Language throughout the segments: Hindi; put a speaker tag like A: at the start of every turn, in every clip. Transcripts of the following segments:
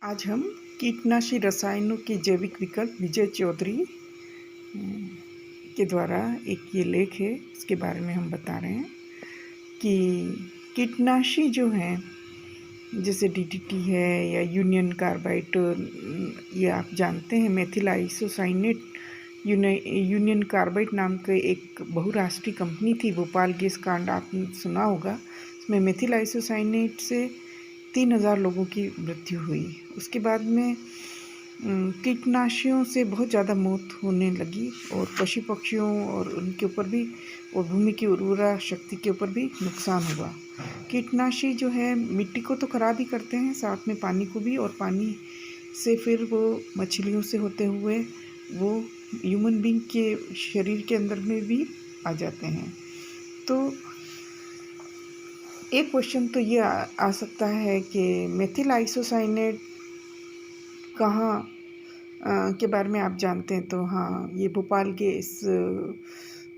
A: आज हम कीटनाशी रसायनों के जैविक विकल्प विजय चौधरी के द्वारा एक ये लेख है, इसके बारे में हम बता रहे हैं कि कीटनाशी जो हैं जैसे डीडीटी है या यूनियन कार्बाइड, ये आप जानते हैं मेथिल आइसोसाइनेट यूनियन कार्बाइड नाम के एक बहुराष्ट्रीय कंपनी थी। भोपाल गैस कांड आपने सुना होगा। इसमें मेथिल आइसोसाइनेट से 3000 लोगों की मृत्यु हुई। उसके बाद में कीटनाशियों से बहुत ज़्यादा मौत होने लगी और पशु पक्षियों और उनके ऊपर भी और भूमि की उर्वरा शक्ति के ऊपर भी नुकसान हुआ। कीटनाशी जो है मिट्टी को तो ख़राब ही करते हैं, साथ में पानी को भी, और पानी से फिर वो मछलियों से होते हुए वो ह्यूमन बीइंग के शरीर के अंदर में भी आ जाते हैं। तो एक क्वेश्चन तो ये आ सकता है कि मेथिल आइसोसाइनेट कहाँ के बारे में आप जानते हैं। तो हाँ, ये भोपाल के इस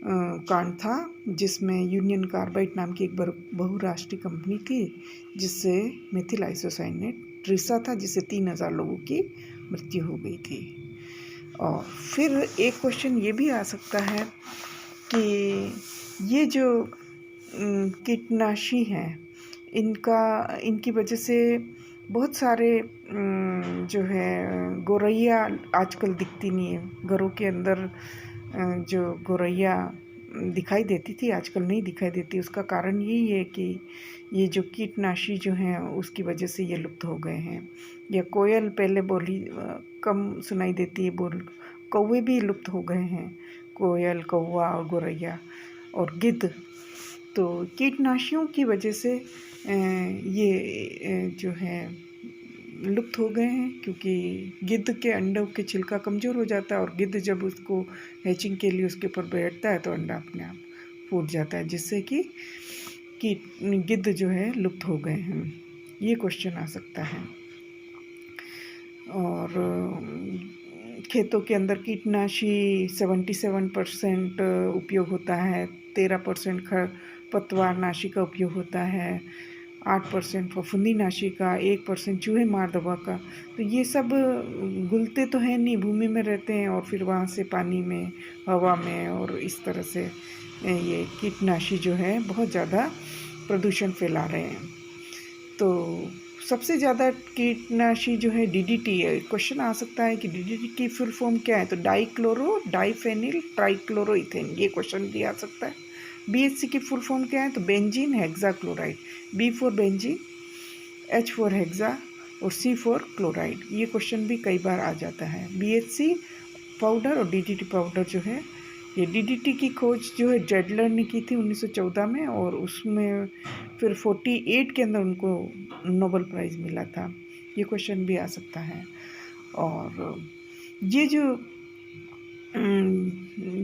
A: कांड था जिसमें यूनियन कार्बाइड नाम की एक बहुराष्ट्रीय कंपनी थी जिससे मेथिल आइसोसाइनेट रिसा था, जिससे 3000 लोगों की मृत्यु हो गई थी। और फिर एक क्वेश्चन ये भी आ सकता है कि ये जो कीटनाशी हैं इनकी वजह से बहुत सारे जो है गौरैया आजकल दिखती नहीं है। घरों के अंदर जो गौरैया दिखाई देती थी आजकल नहीं दिखाई देती। उसका कारण यही है कि ये जो कीटनाशी जो हैं उसकी वजह से ये लुप्त हो गए हैं। या कोयल पहले बोली कम सुनाई देती है, कौवे भी लुप्त हो गए हैं, कोयल, कौवा और गौरैया और गिद्ध। तो कीटनाशियों की वजह से ये जो है लुप्त हो गए हैं, क्योंकि गिद्ध के अंडों के छिलका कमज़ोर हो जाता है और गिद्ध जब उसको हैचिंग के लिए उसके ऊपर बैठता है तो अंडा अपने आप फूट जाता है, जिससे कि गिद्ध जो है लुप्त हो गए हैं। ये क्वेश्चन आ सकता है। और खेतों के अंदर कीटनाशी 77% उपयोग होता है, 13% खरपतवार नाशी का उपयोग होता है, 8% फफूंदी नाशी का, 1% चूहे मार दवा का। तो ये सब घुलते तो हैं नहीं, भूमि में रहते हैं और फिर वहाँ से पानी में, हवा में, और इस तरह से ये कीटनाशी जो है बहुत ज़्यादा प्रदूषण फैला रहे हैं। तो सबसे ज़्यादा कीटनाशी जो है डीडीटी है। क्वेश्चन आ सकता है कि डीडीटी की फुल फॉर्म क्या है। तो डाइक्लोरो डाइफेनिल ट्राइक्लोरोइथेन, ये क्वेश्चन भी आ सकता है। बीएचसी की फुल फॉर्म क्या है। तो benzene hexachloride, B for benzene, H for hexa और सी फॉर क्लोराइड। ये क्वेश्चन भी कई बार आ जाता है। बीएचसी पाउडर और डीडीटी पाउडर जो है, ये डीडीटी की खोज जो है जेडलर ने की थी 1914 में, और उसमें फिर 48 के अंदर उनको नोबेल प्राइज़ मिला था। ये क्वेश्चन भी आ सकता है। और ये जो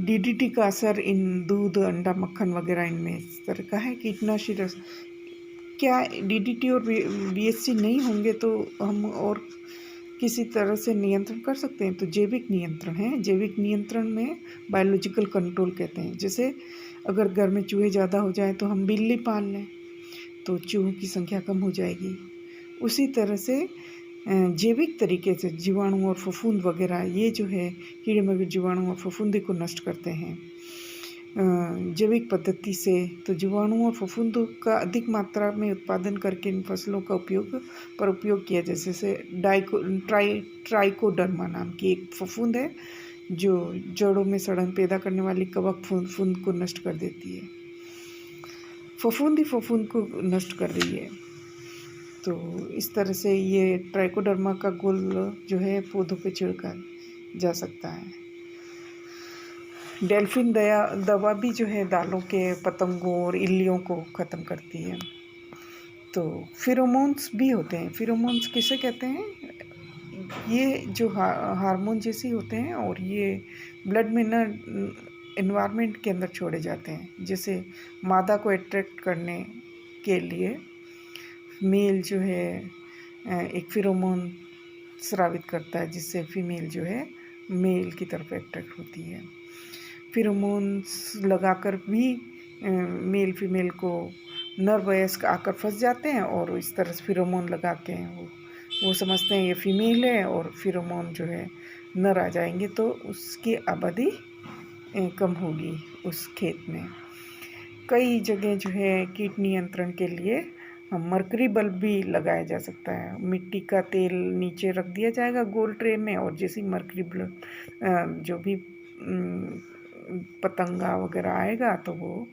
A: डीडीटी का असर इन दूध, अंडा, मक्खन वगैरह इनमें इस तरह का है। कीटनाशी क्या डीडीटी और बीएचसी नहीं होंगे तो हम और किसी तरह से नियंत्रण कर सकते हैं। तो जैविक नियंत्रण है। जैविक नियंत्रण में बायोलॉजिकल कंट्रोल कहते हैं। जैसे अगर घर में चूहे ज़्यादा हो जाए तो हम बिल्ली पाल लें तो चूहों की संख्या कम हो जाएगी। उसी तरह से जैविक तरीके से जीवाणु और फफूंद वगैरह, ये जो है कीड़े मकोड़े जीवाणु और फफूंदी को नष्ट करते हैं जैविक पद्धति से। तो जीवाणु और फफूंद का अधिक मात्रा में उत्पादन करके इन फसलों का उपयोग किया, जैसे ट्राइकोडर्मा नाम की एक फफूंद है जो जड़ों में सड़न पैदा करने वाली कवक फफूंद को नष्ट कर देती है। फफूंद ही फफूंद को नष्ट कर रही है। तो इस तरह से ये ट्राइकोडर्मा का घोल जो है पौधों पे छिड़का जा सकता है। डेल्फिन दवा भी जो है दालों के पतंगों और इल्लियों को ख़त्म करती है। तो फिरोमोन्स भी होते हैं। फिरोमोन्स किसे कहते हैं। ये जो हार्मोन जैसे होते हैं और ये ब्लड में न एनवायरनमेंट के अंदर छोड़े जाते हैं। जैसे मादा को अट्रैक्ट करने के लिए मेल जो है एक फिरोमोन स्रावित करता है, जिससे फीमेल जो है मेल की तरफ अट्रैक्ट होती है। फिरोमोन्स लगाकर भी मेल फीमेल को नर वयस्क आकर फंस जाते हैं और इस तरह से फिरोमोन लगा के वो वो समझते हैं ये फीमेल है और फिरोमोन जो है नर आ जाएंगे तो उसकी आबादी कम होगी उस खेत में। कई जगह जो है कीट नियंत्रण के लिए मरकरी बल्ब भी लगाया जा सकता है। मिट्टी का तेल नीचे रख दिया जाएगा गोल ट्रे में, और जैसे ही मरकरी बल्ब जो भी पतंगा वगैरह आएगा तो वो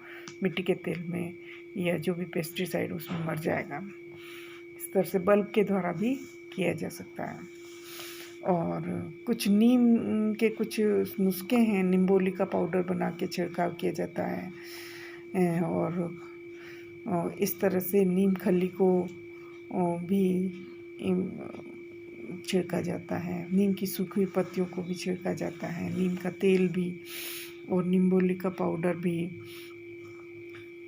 A: मिट्टी के तेल में या जो भी पेस्टिसाइड उसमें मर जाएगा। इस तरह से बल्ब के द्वारा भी किया जा सकता है। और कुछ नीम के कुछ नुस्खे हैं, निम्बोली का पाउडर बना के छिड़काव किया जाता है। और इस तरह से नीम खली को भी छिड़का जाता है। नीम की सूखी हुई पत्तियों को भी छिड़का जाता है, नीम का तेल भी और निम्बोली का पाउडर भी।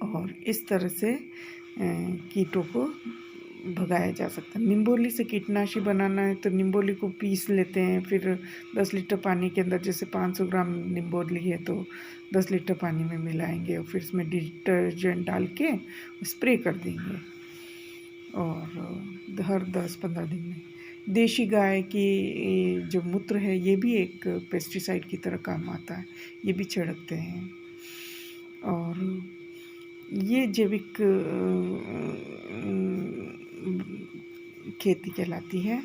A: और इस तरह से कीटों को भगाया जा सकता है। निम्बोली से कीटनाशी बनाना है तो निम्बोली को पीस लेते हैं, फिर 10 लीटर पानी के अंदर जैसे 500 ग्राम निम्बोली है तो 10 लीटर पानी में मिलाएंगे और फिर इसमें डिटर्जेंट डाल के स्प्रे कर देंगे। और हर 10-15 दिन में देशी गाय की जो मूत्र है ये भी एक पेस्टिसाइड की तरह काम आता है, ये भी छिड़कते हैं। और ये जैविक खेती कहलाती है।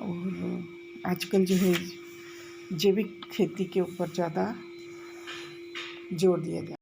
A: और आजकल जो है जैविक खेती के ऊपर ज़्यादा जोर दिया जाता है।